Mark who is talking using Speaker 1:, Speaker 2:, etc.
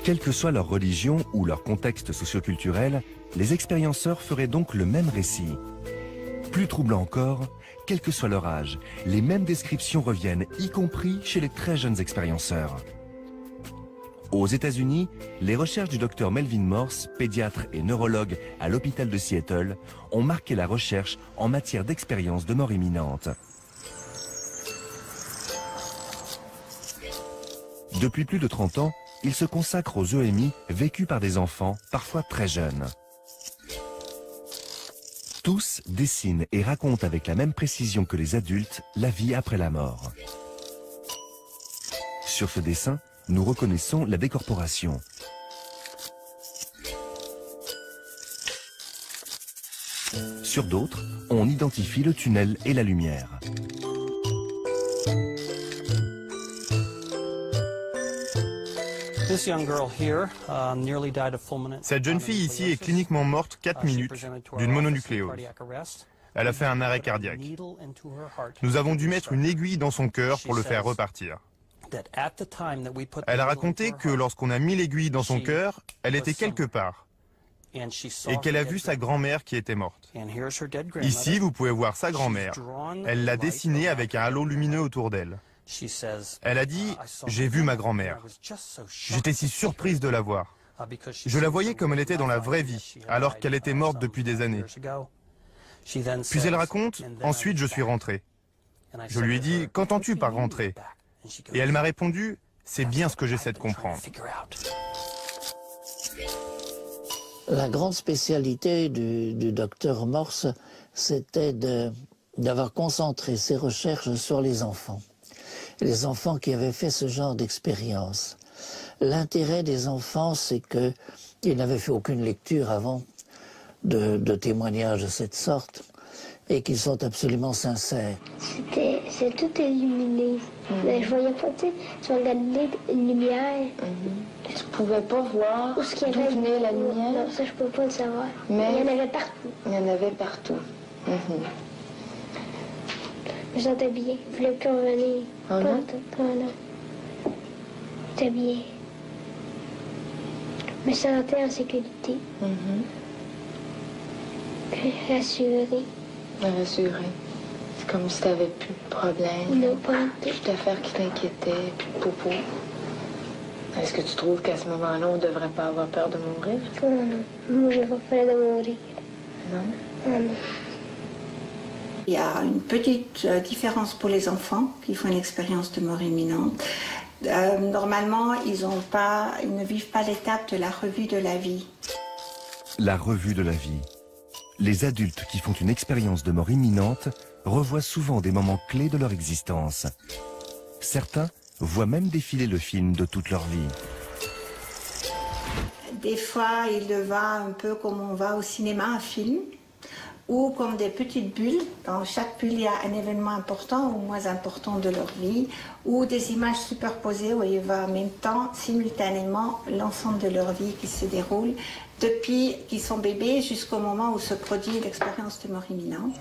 Speaker 1: Quelle que soit leur religion ou leur contexte socioculturel, les expérienceurs feraient donc le même récit. Plus troublant encore, quel que soit leur âge, les mêmes descriptions reviennent, y compris chez les très jeunes expérienceurs. Aux États-Unis, les recherches du docteur Melvin Morse, pédiatre et neurologue à l'hôpital de Seattle, ont marqué la recherche en matière d'expérience de mort imminente. Depuis plus de 30 ans, il se consacre aux EMI vécus par des enfants, parfois très jeunes. Tous dessinent et racontent avec la même précision que les adultes la vie après la mort. Sur ce dessin, nous reconnaissons la décorporation. Sur d'autres, on identifie le tunnel et la lumière.
Speaker 2: Cette jeune fille ici est cliniquement morte 4 minutes d'une mononucléose. Elle a fait un arrêt cardiaque. Nous avons dû mettre une aiguille dans son cœur pour le faire repartir. Elle a raconté que lorsqu'on a mis l'aiguille dans son cœur, elle était quelque part et qu'elle a vu sa grand-mère qui était morte. Ici, vous pouvez voir sa grand-mère. Elle l'a dessinée avec un halo lumineux autour d'elle. Elle a dit « J'ai vu ma grand-mère. J'étais si surprise de la voir. Je la voyais comme elle était dans la vraie vie, alors qu'elle était morte depuis des années. » Puis elle raconte « Ensuite, je suis rentrée. Je lui ai dit « Qu'entends-tu par rentrer ?» Et elle m'a répondu « C'est bien ce que j'essaie de comprendre. »
Speaker 3: La grande spécialité du docteur Morse, c'était d'avoir concentré ses recherches sur les enfants. Les enfants qui avaient fait ce genre d'expérience. L'intérêt des enfants, c'est qu'ils n'avaient fait aucune lecture avant de témoignages de cette sorte et qu'ils sont absolument sincères.
Speaker 4: C'est tout illuminé. Mais je voyais pas, tu sais, tu regardais une lumière.
Speaker 5: Tu pouvais pas voir d'où venait la lumière?
Speaker 4: Non, ça je peux pas le savoir.
Speaker 5: Mais
Speaker 4: il y en avait partout.
Speaker 5: Il y en avait partout.
Speaker 4: Je me sentais bien. Je voulais plus revenir.
Speaker 5: Oh non?
Speaker 4: Non. J'étais bien. Je me sentais en sécurité. Rassurée.
Speaker 5: Rassurée. C'est comme si tu n'avais plus de problème.
Speaker 4: Non, pas du tout.
Speaker 5: Plus d'affaires qui t'inquiétaient, plus de popo. Est-ce que tu trouves qu'à ce moment-là, on ne devrait pas avoir peur de mourir?
Speaker 4: Non. Moi, j'ai pas peur de mourir.
Speaker 5: Non?
Speaker 4: Non.
Speaker 6: Il y a une petite différence pour les enfants qui font une expérience de mort imminente. Normalement, ils ne vivent pas l'étape de la revue de la vie.
Speaker 1: La revue de la vie. Les adultes qui font une expérience de mort imminente revoient souvent des moments clés de leur existence. Certains voient même défiler le film de toute leur vie.
Speaker 6: Des fois, ils le voient un peu comme on va au cinéma, un film, ou comme des petites bulles. Dans chaque bulle, il y a un événement important ou moins important de leur vie, ou des images superposées où ils voient en même temps, simultanément, l'ensemble de leur vie qui se déroule, depuis qu'ils sont bébés jusqu'au moment où se produit l'expérience de mort imminente.